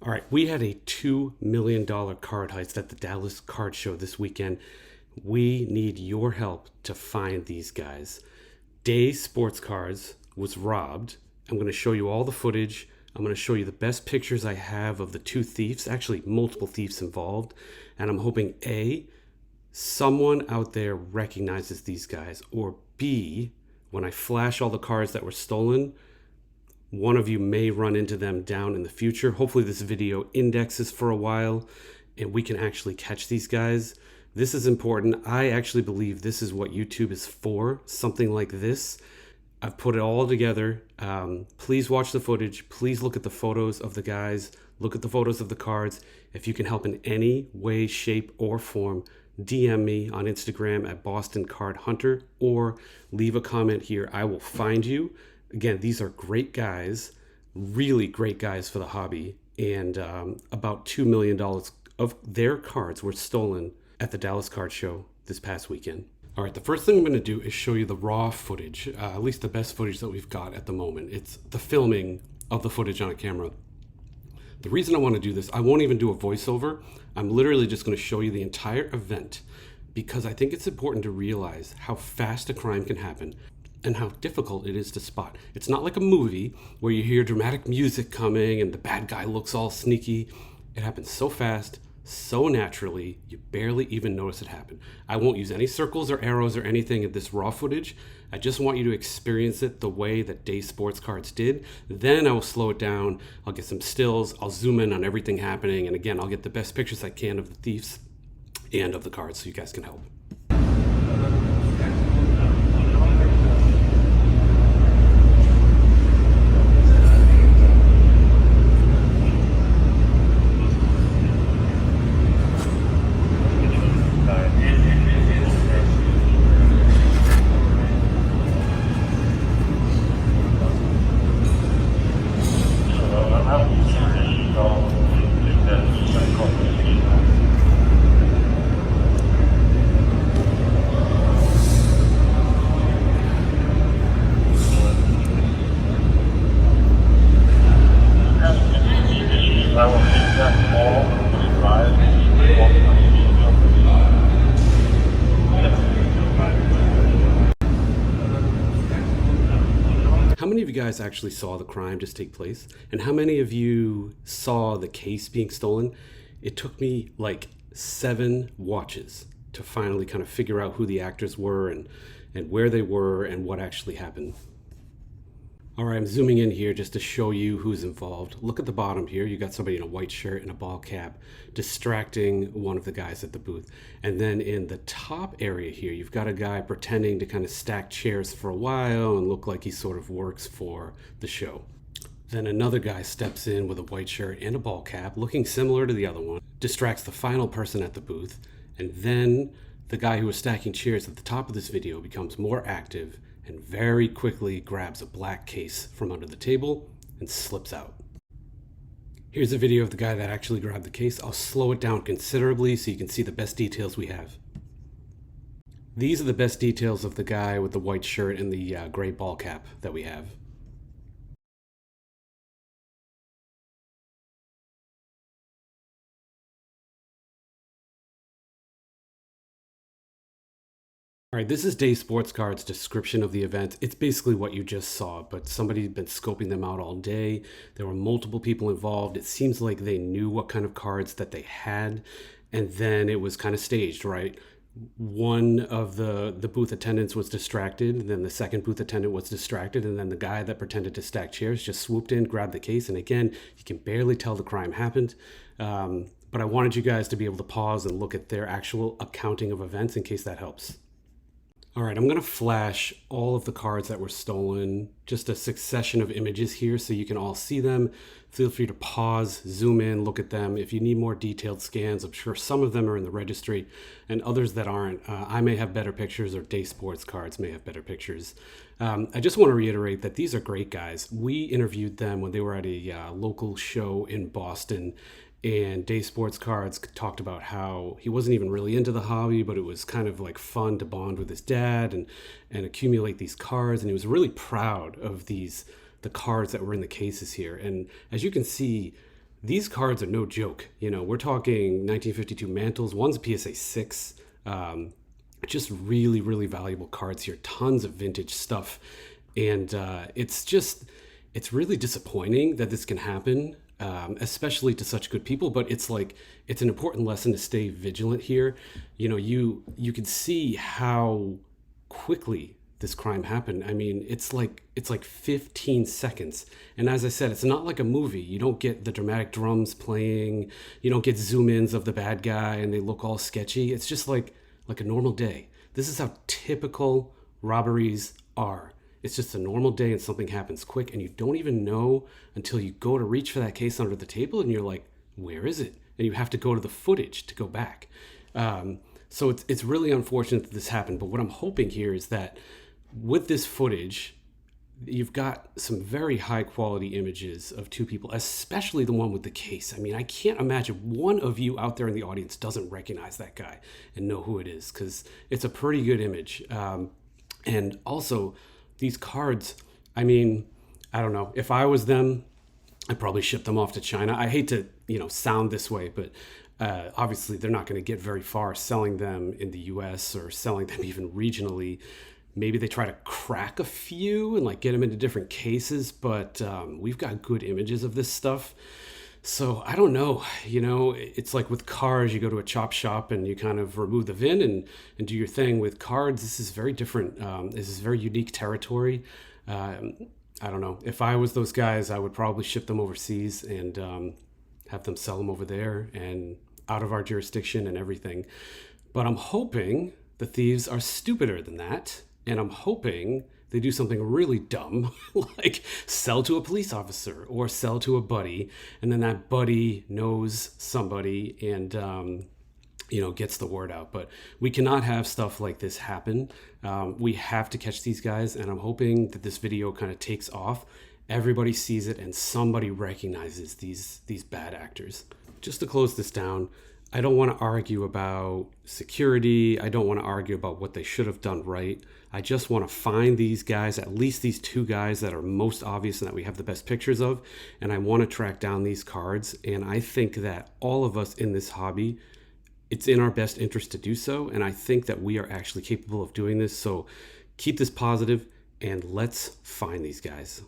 All right, we had a $2 million card heist at the Dallas Card Show this weekend. We need your help to find these guys. Day Sports Cards was robbed. I'm going to show you all the footage. I'm going to show you the best pictures I have of the two thieves, actually multiple thieves involved. And I'm hoping A, someone out there recognizes these guys, or B, when I flash all the cards that were stolen, one of you may run into them down in the future. Hopefully this video indexes for a while and we can actually catch these guys. This is important. I actually believe this is what YouTube is for, something like this. I've put it all together. Please watch the footage. Please look at the photos of the guys. Look at the photos of the cards. If you can help in any way, shape, or form, DM me on Instagram at Boston Card Hunter or leave a comment here. I will find you. Again, these are great guys, really great guys for the hobby, and about $2 million of their cards were stolen at the Dallas Card Show this past weekend. All right, the first thing I'm going to do is show you the raw footage, at least the best footage that we've got at the moment. It's the filming of the footage on a camera. The reason I want to do this, I won't even do a voiceover. I'm literally just going to show you the entire event because I think it's important to realize how fast a crime can happen and how difficult it is to spot. It's not like a movie where you hear dramatic music coming and the bad guy looks all sneaky. It happens so fast, so naturally, you barely even notice it happen. I won't use any circles or arrows or anything in this raw footage. I just want you to experience it the way that Day Sports Cards did. Then I will slow it down. I'll get some stills. I'll zoom in on everything happening. And again, I'll get the best pictures I can of the thieves and of the cards so you guys can help. How many of you guys actually saw the crime just take place? And how many of you saw the case being stolen? It took me like 7 watches to finally kind of figure out who the actors were and where they were and what actually happened. All right, I'm zooming in here just to show you who's involved. Look at the bottom here. You got somebody in a white shirt and a ball cap distracting one of the guys at the booth. And then in the top area here, you've got a guy pretending to kind of stack chairs for a while and look like he sort of works for the show. Then another guy steps in with a white shirt and a ball cap, looking similar to the other one, distracts the final person at the booth. And then the guy who was stacking chairs at the top of this video becomes more active and very quickly grabs a black case from under the table and slips out. Here's a video of the guy that actually grabbed the case. I'll slow it down considerably so you can see the best details we have. These are the best details of the guy with the white shirt and the gray ball cap that we have. All right, this is Day Sports Cards' description of the event. It's basically what you just saw, but somebody had been scoping them out all day. There were multiple people involved. It seems like they knew what kind of cards that they had, and then it was kind of staged, right? One of the booth attendants was distracted, and then the second booth attendant was distracted, and then the guy that pretended to stack chairs just swooped in, grabbed the case, and again, you can barely tell the crime happened. But I wanted you guys to be able to pause and look at their actual accounting of events in case that helps. All right, I'm going to flash all of the cards that were stolen, just a succession of images here so you can all see them. Feel free to pause, zoom in, look at them. If you need more detailed scans, I'm sure some of them are in the registry and others that aren't. I may have better pictures or Day Sports Cards may have better pictures. I just want to reiterate that these are great guys. We interviewed them when they were at a local show in Boston. And Day Sports Cards talked about how he wasn't even really into the hobby, but it was kind of like fun to bond with his dad and accumulate these cards. And he was really proud of the cards that were in the cases here. And as you can see, these cards are no joke. You know, we're talking 1952 mantles. One's a PSA 6. Just really, really valuable cards here. Tons of vintage stuff. And it's really disappointing that this can happen, especially to such good people. But it's an important lesson to stay vigilant here. You know, you can see how quickly this crime happened. I mean, it's like 15 seconds. And as I said, it's not like a movie. You don't get the dramatic drums playing. You don't get zoom ins of the bad guy and they look all sketchy. It's just like a normal day. This is how typical robberies are. It's just a normal day and something happens quick and you don't even know until you go to reach for that case under the table and you're like, where is it? And you have to go to the footage to go back. So it's really unfortunate that this happened. But what I'm hoping here is that with this footage, you've got some very high quality images of two people, especially the one with the case. I mean, I can't imagine one of you out there in the audience doesn't recognize that guy and know who it is, because it's a pretty good image. And also these cards, I mean, I don't know, if I was them, I'd probably ship them off to China. I hate to, sound this way, but obviously they're not going to get very far selling them in the US or selling them even regionally. Maybe they try to crack a few and get them into different cases, but we've got good images of this stuff. So I don't know, it's like with cars, you go to a chop shop and you kind of remove the VIN and do your thing. With cards, this is very different. This is very unique territory. I don't know. If I was those guys, I would probably ship them overseas and have them sell them over there and out of our jurisdiction and everything. But I'm hoping the thieves are stupider than that. And I'm hoping they do something really dumb, like sell to a police officer or sell to a buddy. And then that buddy knows somebody and, gets the word out. But we cannot have stuff like this happen. We have to catch these guys. And I'm hoping that this video kind of takes off. Everybody sees it and somebody recognizes these bad actors. Just to close this down, I don't want to argue about security. I don't want to argue about what they should have done right. I just want to find these guys, at least these two guys that are most obvious and that we have the best pictures of. And I want to track down these cards. And I think that all of us in this hobby, it's in our best interest to do so. And I think that we are actually capable of doing this. So keep this positive and let's find these guys.